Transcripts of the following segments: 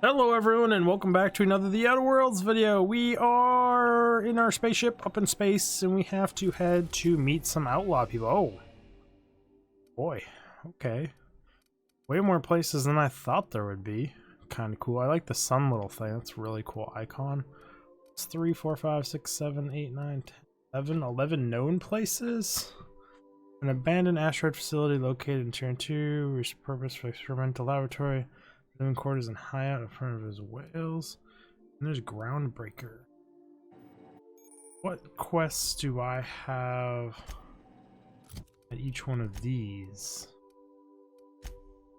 Hello everyone and welcome back to another The Outer Worlds video. We are in our spaceship up in space and we have to head to meet some outlaw people. Oh boy, okay. Way more places than I thought there would be. Kind of cool. I like the sun little thing. That's a really cool icon. It's 3, 4, 5, 6, 7, 8, 9, 10, 11 known places. An abandoned asteroid facility located in Tier 2, repurposed for experimental laboratory. Living quarters and high out in front of his whales. And there's Groundbreaker. What quests do I have at each one of these?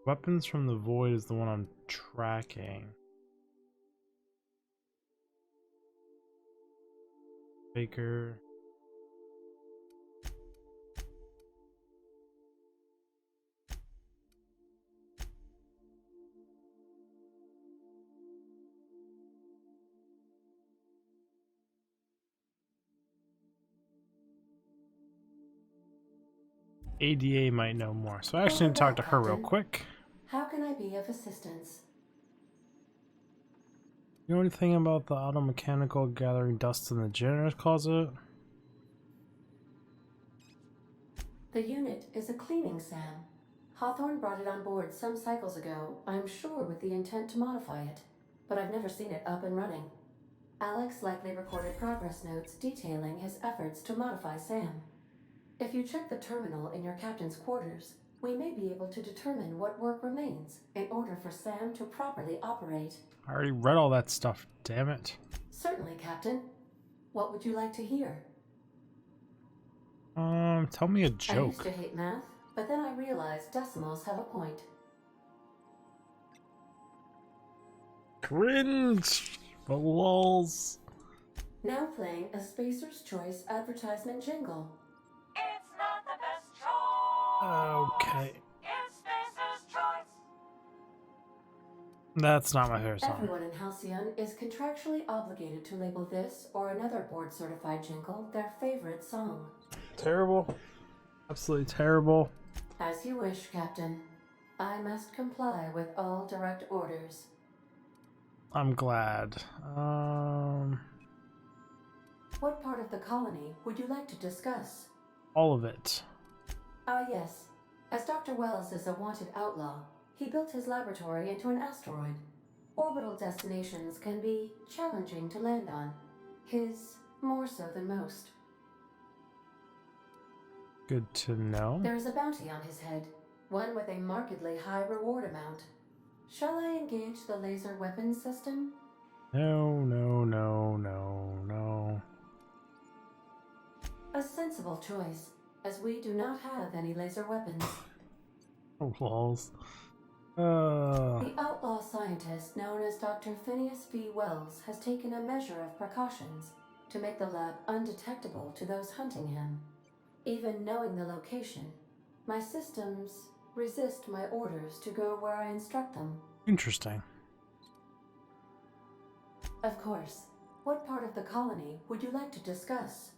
Weapons from the Void is the one I'm tracking. Baker. ADA might know more, so I actually need to talk to her real quick. How can I be of assistance? You know anything about the auto mechanical gathering dust in the janitor's closet? The unit is a cleaning SAM. Hawthorne brought it on board some cycles ago, I'm sure with the intent to modify it, but I've never seen it up and running. Alex likely recorded progress notes detailing his efforts to modify SAM. If you check the terminal in your captain's quarters, we may be able to determine what work remains in order for SAM to properly operate. I already read all that stuff, damn it. Certainly, Captain. What would you like to hear? Tell me a I used joke. to hate math, but then I realized decimals have a point. Cringe! But lols. Now playing a Spacer's Choice advertisement jingle. It's not the best choice. Okay. It's Spacer's choice. That's not my favorite song. Everyone in Halcyon is contractually obligated to label this or another board-certified jingle their favorite song. Terrible. Absolutely terrible. As you wish, Captain. I must comply with all direct orders. I'm glad. What part of the colony would you like to discuss? All of it. Ah, yes. As Dr. Wells is a wanted outlaw, he built his laboratory into an asteroid. Orbital destinations can be challenging to land on. His more so than most. Good to know. There is a bounty on his head, one with a markedly high reward amount. Shall I engage the laser weapons system? No, no, no, no, no. A sensible choice, as we do not have any laser weapons. Oh, lols. The outlaw scientist known as Dr. Phineas V. Wells has taken a measure of precautions to make the lab undetectable to those hunting him. Even knowing the location, my systems resist my orders to go where I instruct them. Interesting. Of course. What part of the colony would you like to discuss?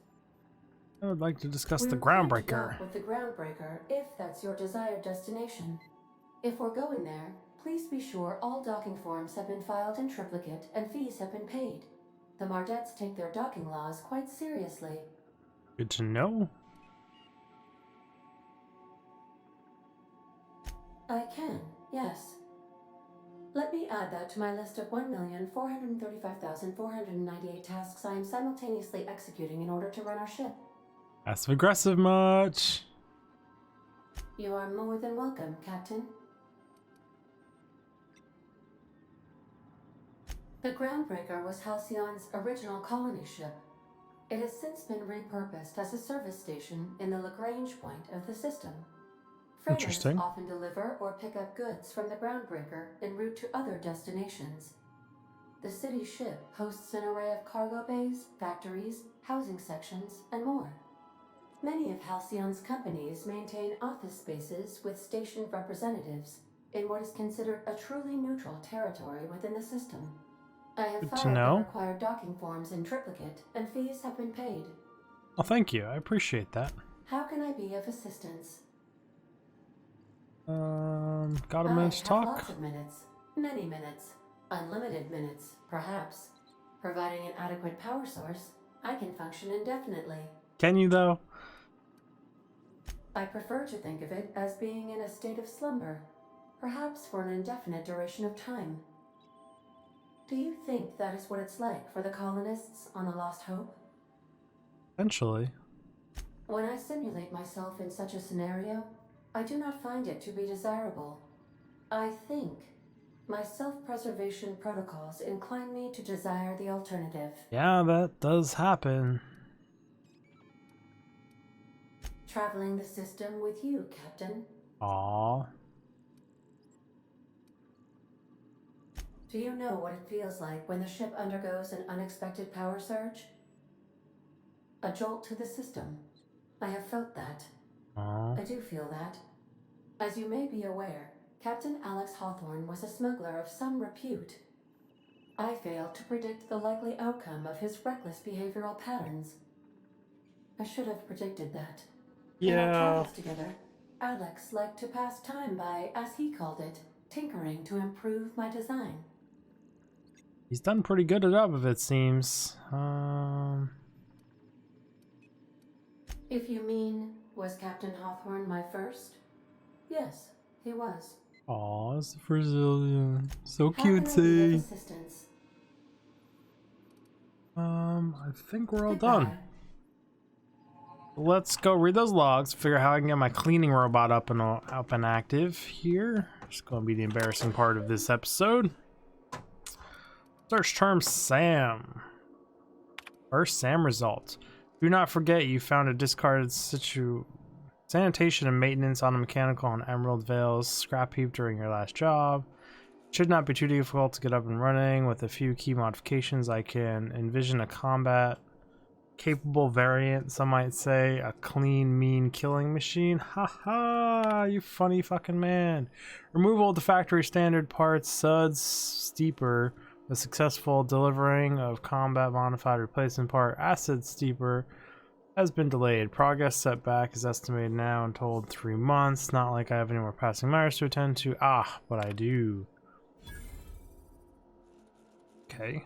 I would like to discuss We're the prepared to Groundbreaker. dock with the Groundbreaker if that's your desired destination. If we're going there, please be sure all docking forms have been filed in triplicate and fees have been paid. The Mardettes take their docking laws quite seriously. Good to know. I can, yes. Let me add that to my list of 1,435,498 tasks I am simultaneously executing in order to run our ship. Passive aggressive much. You are more than welcome, Captain. The Groundbreaker was Halcyon's original colony ship. It has since been repurposed as a service station in the Lagrange point of the system. Freighters Interesting. often deliver or pick up goods from the Groundbreaker en route to other destinations. The city ship hosts an array of cargo bays, factories, housing sections, and more. Many of Halcyon's companies maintain office spaces with stationed representatives in what is considered a truly neutral territory within the system. I have Good to filed the know. required docking forms in triplicate, and fees have been paid. Well, thank you. I appreciate that. How can I be of assistance? Got a minute to I have talk? lots of minutes. Many minutes. Unlimited minutes, perhaps. Providing an adequate power source, I can function indefinitely. Can you, though? I prefer to think of it as being in a state of slumber, perhaps for an indefinite duration of time. Do you think that is what it's like for the colonists on the Lost Hope? Eventually. When I simulate myself in such a scenario, I do not find it to be desirable. I think my self-preservation protocols incline me to desire the alternative. Yeah, that does happen. Traveling the system with you, Captain. Aww. Do you know what it feels like when the ship undergoes an unexpected power surge? A jolt to the system. I have felt that. Aww. I do feel that. As you may be aware, Captain Alex Hawthorne was a smuggler of some repute. I failed to predict the likely outcome of his reckless behavioral patterns. I should have predicted that. In our Yeah. travels together, Alex liked to pass time by, as he called it, tinkering to improve my design. He's done pretty good enough, if it seems. If you mean, was Captain Hawthorne my first? Yes, he was. Aw, it's the Brazilian. So How can I be of cutesy. assistance? I think we're all Goodbye. done. Let's go read those logs, figure out how I can get my cleaning robot up and active here. It's gonna be the embarrassing part of this episode. Search term SAM. First SAM result. Do not forget you found a discarded sanitation and maintenance on a mechanical on Emerald Vale's scrap heap during your last job. Should not be too difficult to get up and running. With a few key modifications, I can envision a combat capable variant, some might say, a clean, mean killing machine. Haha, you funny fucking man. Removal of the factory standard parts, suds, steeper. The successful delivering of combat modified replacement part, acid steeper, has been delayed. Progress setback is estimated now and told 3 months. Not like I have any more passing matters to attend to. Ah, but I do. Okay.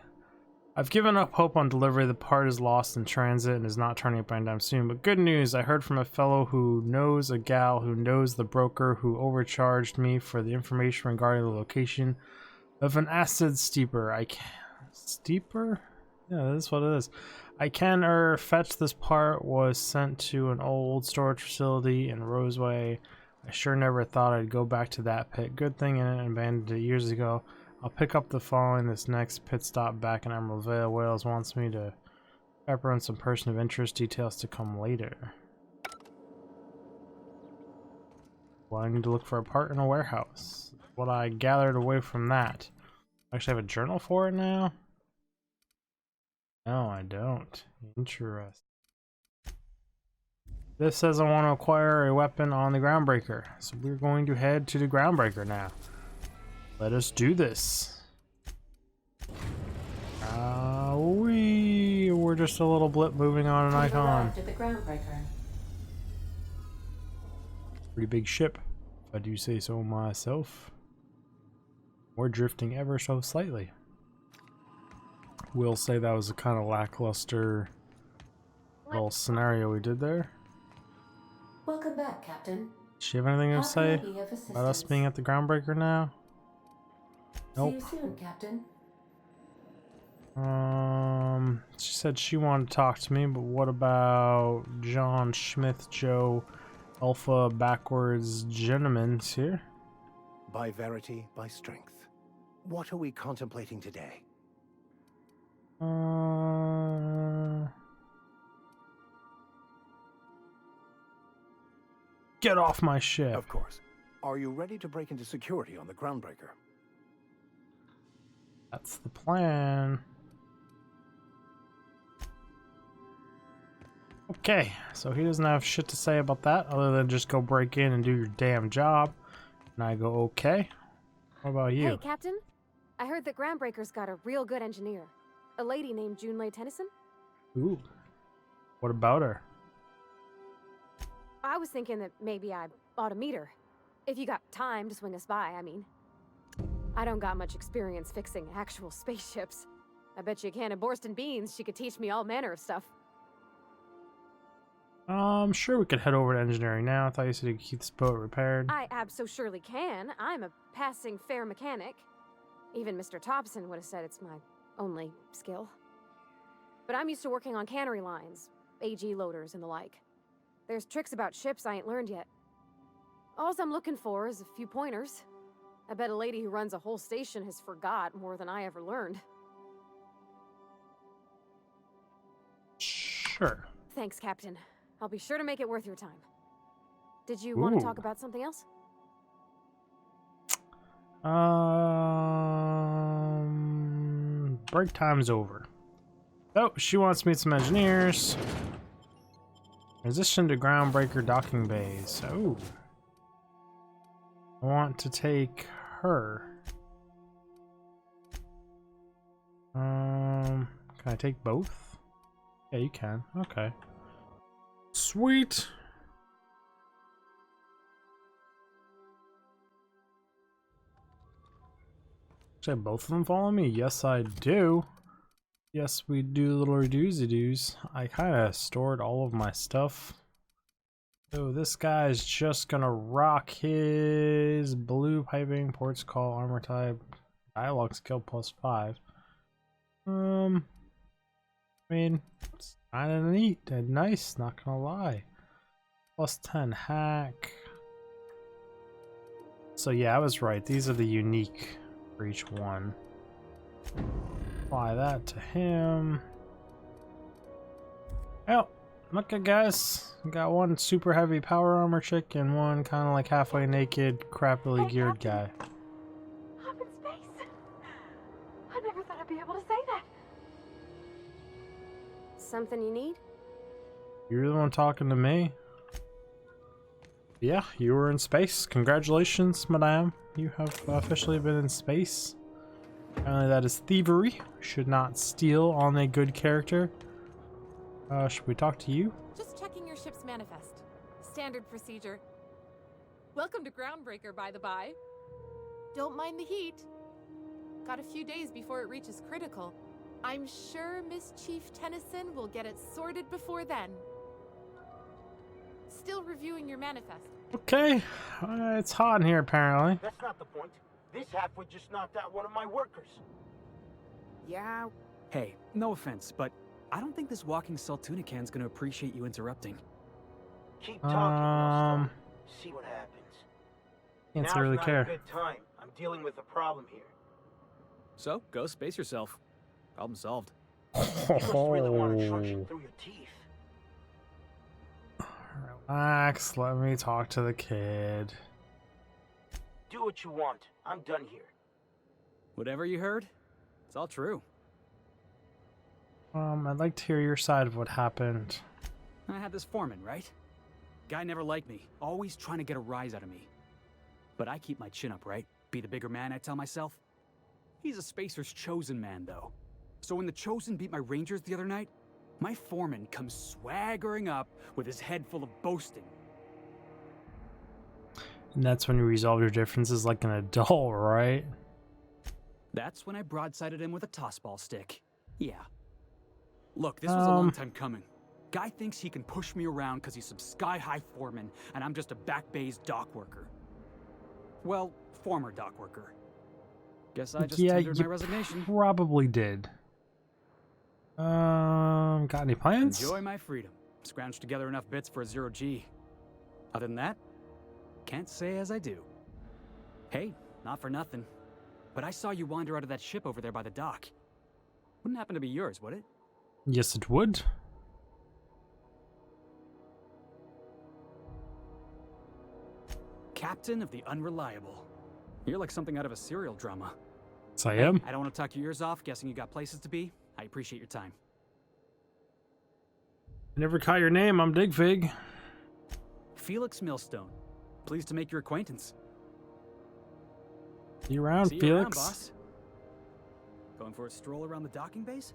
I've given up hope on delivery. The part is lost in transit and is not turning up anytime soon. But good news, I heard from a fellow who knows a gal who knows the broker who overcharged me for the information regarding the location of an acid steeper. I can... Steeper? Yeah, that's what it is. I can fetch this part. Was sent to an old storage facility in Roseway. I sure never thought I'd go back to that pit. Good thing in it and abandoned it years ago. I'll pick up the following this next pit stop back in Emerald Vale. Wales wants me to pepper in some person of interest. Details to come later. Well, I need to look for a part in a warehouse. What I gathered away from that. I actually have a journal for it now? No, I don't. Interesting. This says I want to acquire a weapon on the Groundbreaker. So we're going to head to the Groundbreaker now. Let us do this. We're just a little blip moving on an We've icon. arrived at the Groundbreaker. Pretty big ship, if I do say so myself. We're drifting ever so slightly. Will say that was a kind of lackluster little scenario we did there. Welcome back, Captain. Does she have anything to How say can I be of assistance? about us being at the Groundbreaker now? Nope. See you soon, Captain. She said she wanted to talk to me, but what about John Schmith, Joe, Alpha backwards gentlemen's here? By verity, by strength. What are we contemplating today? Get off my ship. Of course. Are you ready to break into security on the Groundbreaker? That's the plan. Okay, so he doesn't have shit to say about that other than just go break in and do your damn job. And I go, okay. What about you? Hey, Captain. I heard that Groundbreaker's got a real good engineer. A lady named Junlei Tennyson. Ooh. What about her? I was thinking that maybe I ought to meet her. If you got time to swing us by, I mean. I don't got much experience fixing actual spaceships. I bet you a can of Borston beans she could teach me all manner of stuff. Sure, we could head over to engineering now. I thought you said you could keep this boat repaired. I abso-surely can. I'm a passing fair mechanic. Even Mr. Thompson would have said it's my only skill. But I'm used to working on cannery lines, AG loaders and the like. There's tricks about ships I ain't learned yet. All I'm looking for is a few pointers. I bet a lady who runs a whole station has forgot more than I ever learned. Sure. Thanks, Captain. I'll be sure to make it worth your time. Did you want to talk about something else? Break time's over. Oh, she wants to meet some engineers. Transition to groundbreaker docking bays. Oh. I want to take her. Can I take both? Yeah, you can. Okay. Sweet. Should both of them follow me? Yes, I do. Yes, we do, little doozy-doos. I kind of stored all of my stuff. So this guy's just gonna rock his blue piping, ports call, armor type, dialogue skill +5. I mean, it's kind of neat and nice, not gonna lie. +10 hack. So yeah, I was right. These are the unique for each one. Apply that to him. Oh, look at guys. We got one super heavy power armor chick and one kind of like halfway naked, crappily geared guy. I'm in space. I never thought I'd be able to say that. Something you need? You're the one talking to me. Yeah, you were in space. Congratulations, madame. You have officially been in space. Apparently that is thievery. Should not steal on a good character. Should we talk to you? Just checking your ship's manifest. Standard procedure. Welcome to Groundbreaker, by the by. Don't mind the heat. Got a few days before it reaches critical. I'm sure Miss Chief Tennyson will get it sorted before then. Still reviewing your manifest. Okay, it's hot in here apparently. That's not the point. This halfwit just knocked out one of my workers. Yeah. Hey, no offense, but I don't think this walking Saltuna can's gonna appreciate you interrupting. Keep talking, Rostam. See what happens. Can't Now's really not care. a good time. I'm dealing with a problem here. So, go space yourself. Problem solved. You must really want to truncheon through your teeth. Relax, let me talk to the kid. Do what you want. I'm done here. Whatever you heard, it's all true. I'd like to hear your side of what happened. I had this foreman, right? Guy never liked me, always trying to get a rise out of me. But I keep my chin up, right? Be the bigger man, I tell myself. He's a Spacer's chosen man, though. So when the Chosen beat my Rangers the other night, my foreman comes swaggering up with his head full of boasting. And that's when you resolve your differences like an adult, right? That's when I broadsided him with a tossball stick. Yeah. Look, this was a long time coming. Guy thinks he can push me around because he's some sky-high foreman, and I'm just a back bay's dock worker. Well, former dock worker. Guess I just tendered my resignation. Probably did. Got any plans? Enjoy my freedom. Scrounged together enough bits for a 0G. Other than that, can't say as I do. Hey, not for nothing, but I saw you wander out of that ship over there by the dock. Wouldn't happen to be yours, would it? Yes, it would. Captain of the Unreliable. You're like something out of a serial drama. Yes, I am. I don't want to talk your ears off, guessing you got places to be. I appreciate your time. I never caught your name. I'm Digfig. Felix Millstone. Pleased to make your acquaintance. You around, See you Felix? around, boss. Going for a stroll around the docking base?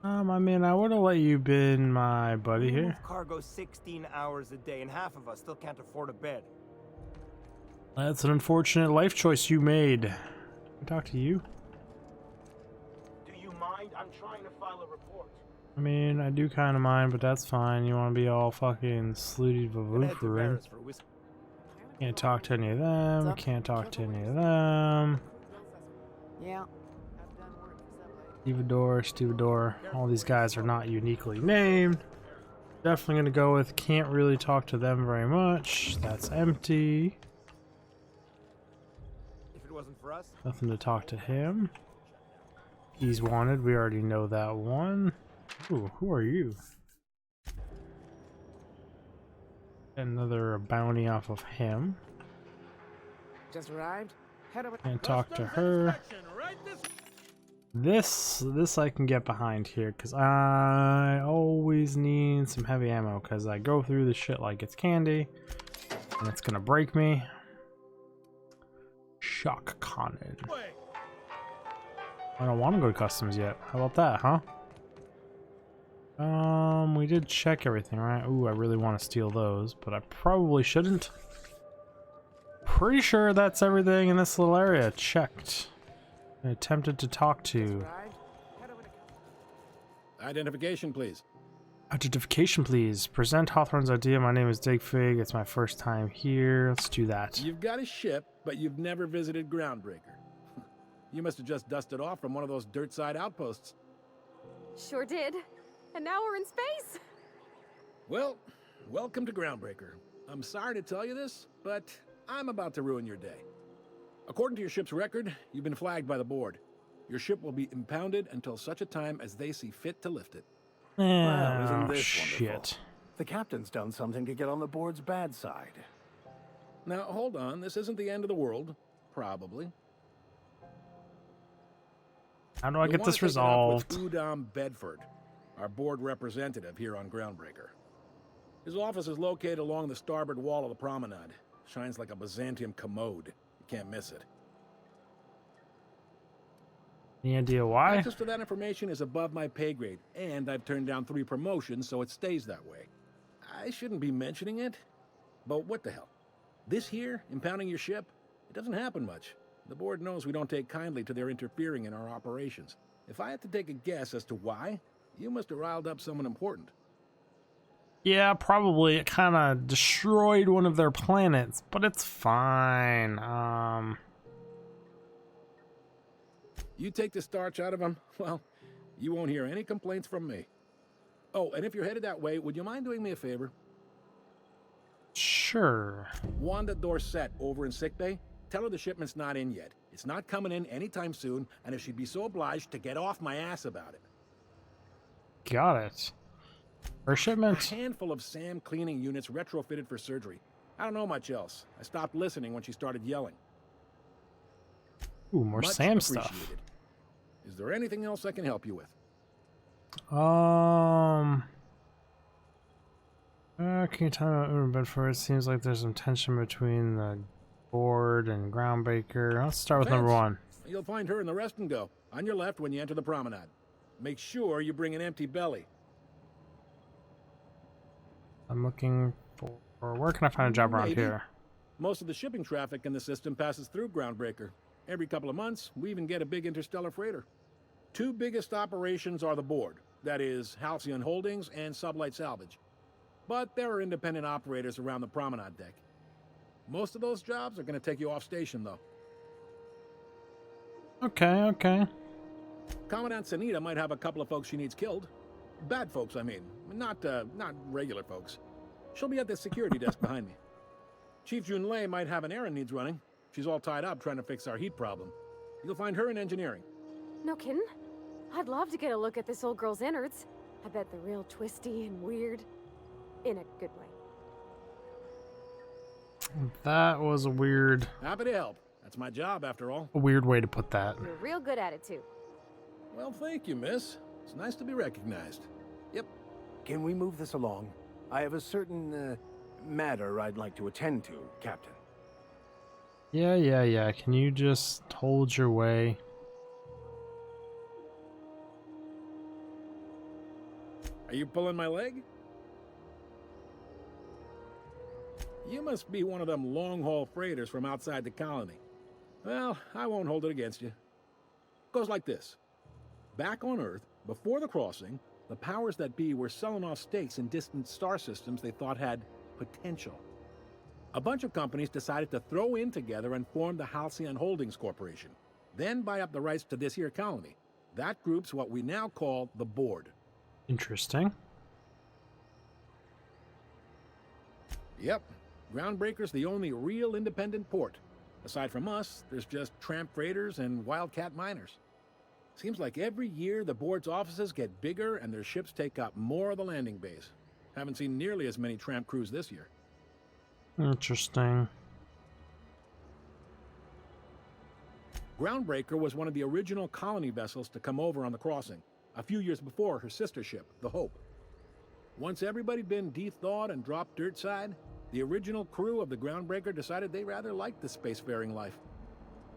I mean, I would have let you been my buddy We here. move cargo 16 hours a day, and half of us still can't afford a bed. That's an unfortunate life choice you made. I talk to you? Do you mind? I'm trying to file a report. I mean, I do kind of mind, but that's fine. You want to be all fucking slooty vavoofering. Can't talk to any of them. Can't talk to any of them. Yeah. Stevedore. All these guys are not uniquely named. Definitely gonna go with can't really talk to them very much. That's empty. If it wasn't for us. Nothing to talk to him. He's wanted. We already know that one. Ooh, who are you? Another bounty off of him. Just arrived. Head over. Can't talk to her. This I can get behind here because I always need some heavy ammo because I go through this shit like it's candy and it's gonna break me. Shock cannon. I don't want to go to customs yet. How about that, huh? We did check everything, right? Ooh, I really want to steal those, but I probably shouldn't. Pretty sure that's everything in this little area checked. I attempted to talk to. Identification, please. Identification, please. Present Hawthorne's idea. My name is Digfig. It's my first time here. Let's do that. You've got a ship, but you've never visited Groundbreaker. You must have just dusted off from one of those dirt-side outposts. Sure did. And now we're in space. Well, welcome to Groundbreaker. I'm sorry to tell you this, but I'm about to ruin your day. According to your ship's record, you've been flagged by the board. Your ship will be impounded until such a time as they see fit to lift it. Well, isn't Oh, this shit. wonderful? The captain's done something to get on the board's bad side. Now, hold on. This isn't the end of the world. Probably. How do I You'll get wanna this take it up with resolved? Udom Bedford, our board representative here on Groundbreaker. His office is located along the starboard wall of the promenade. Shines like a Byzantium commode. You can't miss it. Any idea why? Access to that information is above my pay grade, and I've turned down 3 promotions, so it stays that way. I shouldn't be mentioning it, but what the hell? This here, impounding your ship, it doesn't happen much. The board knows we don't take kindly to their interfering in our operations. If I had to take a guess as to why, you must have riled up someone important. Yeah, probably. It kind of destroyed one of their planets, but it's fine. You take the starch out of them, well, you won't hear any complaints from me. Oh, and if you're headed that way, would you mind doing me a favor? Sure. Wanda Dorset over in sickbay, tell her the shipment's not in yet. It's not coming in anytime soon, and if she'd be so obliged to get off my ass about it. Got it. For A shipment. handful of SAM cleaning units retrofitted for surgery. I don't know much else. I stopped listening when she started yelling. Ooh, more Much Sam stuff. appreciated. Is there anything else I can help you with? Can you tell me about Bedford? It seems like there's some tension between the board and Groundbreaker. Let's start with number Vance, 1. You'll find her in the rest and go, on your left when you enter the promenade. Make sure you bring an empty belly. I'm looking for... Where can I find a job around Maybe. here? Most of the shipping traffic in the system passes through Groundbreaker. Every couple of months, we even get a big interstellar freighter. 2 biggest operations are the board, that is, Halcyon Holdings and Sublight Salvage. But there are independent operators around the promenade deck. Most of those jobs are going to take you off station, though. Okay. Commandant Sanita might have a couple of folks she needs killed. Bad folks, I mean. Not regular folks. She'll be at the security desk behind me. Chief Jun Lei might have an errand needs running. She's all tied up trying to fix our heat problem. You'll find her in engineering. No kidding? I'd love to get a look at this old girl's innards. I bet they're real twisty and weird. In a good way. That was a weird Happy to help. That's my job, after all. way to put that. You're real good at it, too. Well, thank you, miss. It's nice to be recognized. Yep. Can we move this along? I have a certain matter I'd like to attend to, Captain. Yeah. Can you just hold your way? Are you pulling my leg? You must be one of them long-haul freighters from outside the colony. Well, I won't hold it against you. Goes like this. Back on Earth, before the crossing, the powers that be were selling off stakes in distant star systems they thought had potential. A bunch of companies decided to throw in together and form the Halcyon Holdings Corporation, then buy up the rights to this here colony. That group's what we now call the Board. Interesting. Yep, Groundbreaker's the only real independent port. Aside from us, there's just tramp freighters and wildcat miners. Seems like every year the Board's offices get bigger and their ships take up more of the landing bays. Haven't seen nearly as many tramp crews this year. Interesting. Groundbreaker was one of the original colony vessels to come over on the crossing, a few years before her sister ship, the Hope. Once everybody'd been de-thawed and dropped dirtside, the original crew of the Groundbreaker decided they rather liked the spacefaring life.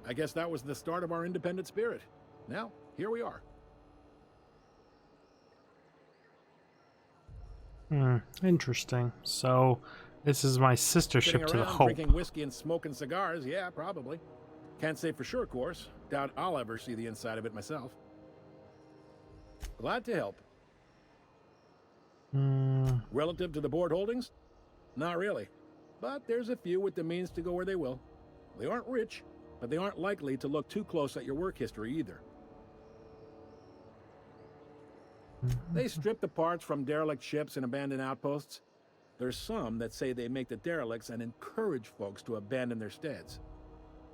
I guess that was the start of our independent spirit. Now, here we are. Interesting. So, this is my sister ship Sitting to the around Hope. drinking whiskey and smoking cigars, yeah, probably. Can't say for sure, of course. Doubt I'll ever see the inside of it myself. Glad to help. Relative to the Board holdings? Not really. But there's a few with the means to go where they will. They aren't rich, but they aren't likely to look too close at your work history either. They strip the parts from derelict ships and abandoned outposts. There's some that say they make the derelicts and encourage folks to abandon their steads.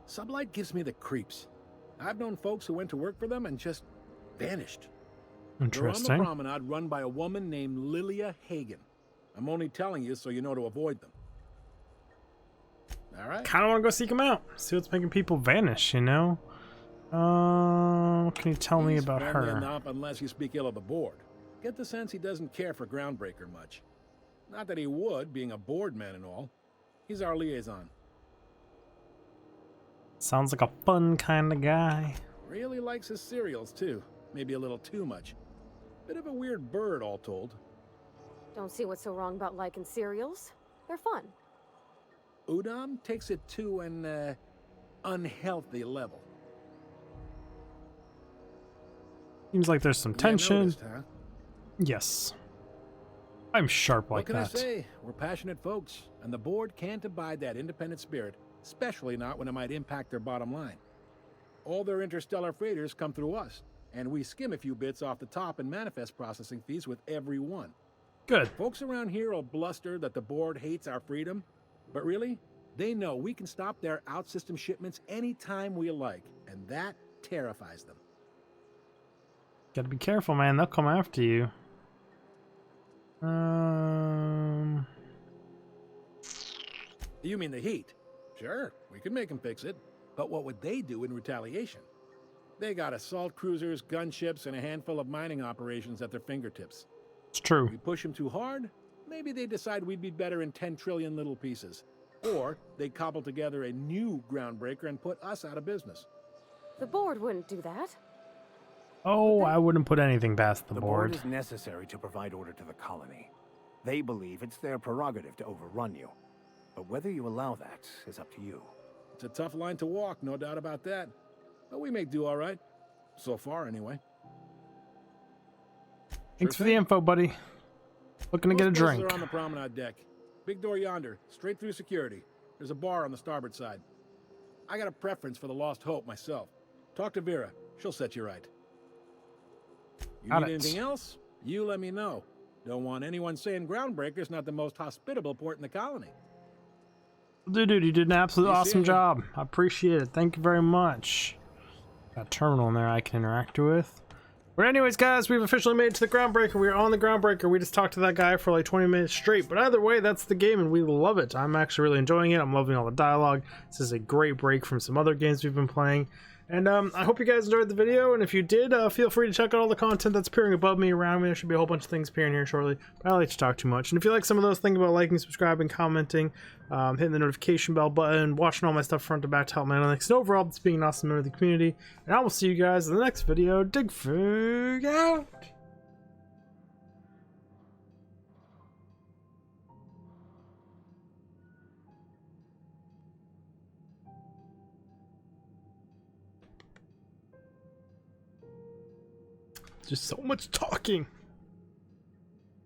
Sublight gives me the creeps. I've known folks who went to work for them and just vanished. Interesting. They're on the promenade run by a woman named Lilia Hagen. I'm only telling you so you know to avoid them. All right. Kind of want to go seek them out. See what's making people vanish, you know? What can you tell me about friendly her? enough unless you speak ill of the Board. Get the sense he doesn't care for Groundbreaker much. Not that he would, being a Board man and all. He's our liaison. Sounds like a fun kind of guy. Really likes his cereals, too. Maybe a little too much. Bit of a weird bird, all told. Don't see what's so wrong about liking cereals. They're fun. Udam takes it to an, unhealthy level. Seems like there's some You tension. noticed, huh? Yes. I'm sharp What like can that. I say? We're passionate folks, and the Board can't abide that independent spirit, especially not when it might impact their bottom line. All their interstellar freighters come through us, and we skim a few bits off the top in manifest processing fees with every one. Good. Folks around here will bluster that the Board hates our freedom, but really, they know we can stop their out-system shipments anytime we like, and that terrifies them. Gotta be careful, man. They'll come after you. You mean the heat? Sure, we could make them fix it. But what would they do in retaliation? They got assault cruisers, gunships, and a handful of mining operations at their fingertips. It's true. We push them too hard, maybe they decide we'd be better in 10 trillion little pieces. Or they cobble together a new Groundbreaker and put us out of business. The Board wouldn't do that. Oh, I wouldn't put anything past the The Board. Board is necessary to provide order to the colony. They believe it's their prerogative to overrun you. But whether you allow that is up to you. It's a tough line to walk, no doubt about that. But we make do all right. So far, anyway. Thanks for the info, buddy. Looking to get a Most places drink. are on the promenade deck. Big door yonder, straight through security. There's a bar on the starboard side. I got a preference for the Lost Hope myself. Talk to Vera. She'll set you right. You Got need it. anything else? You let me know. Don't want anyone saying Groundbreaker's not the most hospitable port in the colony. Dude, you did an absolute You see awesome it? job. I appreciate it. Thank you very much. Got a terminal in there I can interact with. But anyways, guys, we've officially made it to the Groundbreaker. We're on the Groundbreaker. We just talked to that guy for like 20 minutes straight. But either way, that's the game, and we love it. I'm actually really enjoying it. I'm loving all the dialogue. This is a great break from some other games we've been playing. And I hope you guys enjoyed the video, and if you did, feel free to check out all the content that's appearing above me, around me. There should be a whole bunch of things appearing here shortly, but I don't like to talk too much. And if you like some of those, think about liking, subscribing, commenting, hitting the notification bell button, watching all my stuff front to back to help my analytics, and overall, just being an awesome member of the community. And I will see you guys in the next video. Digfig out! Just so much talking.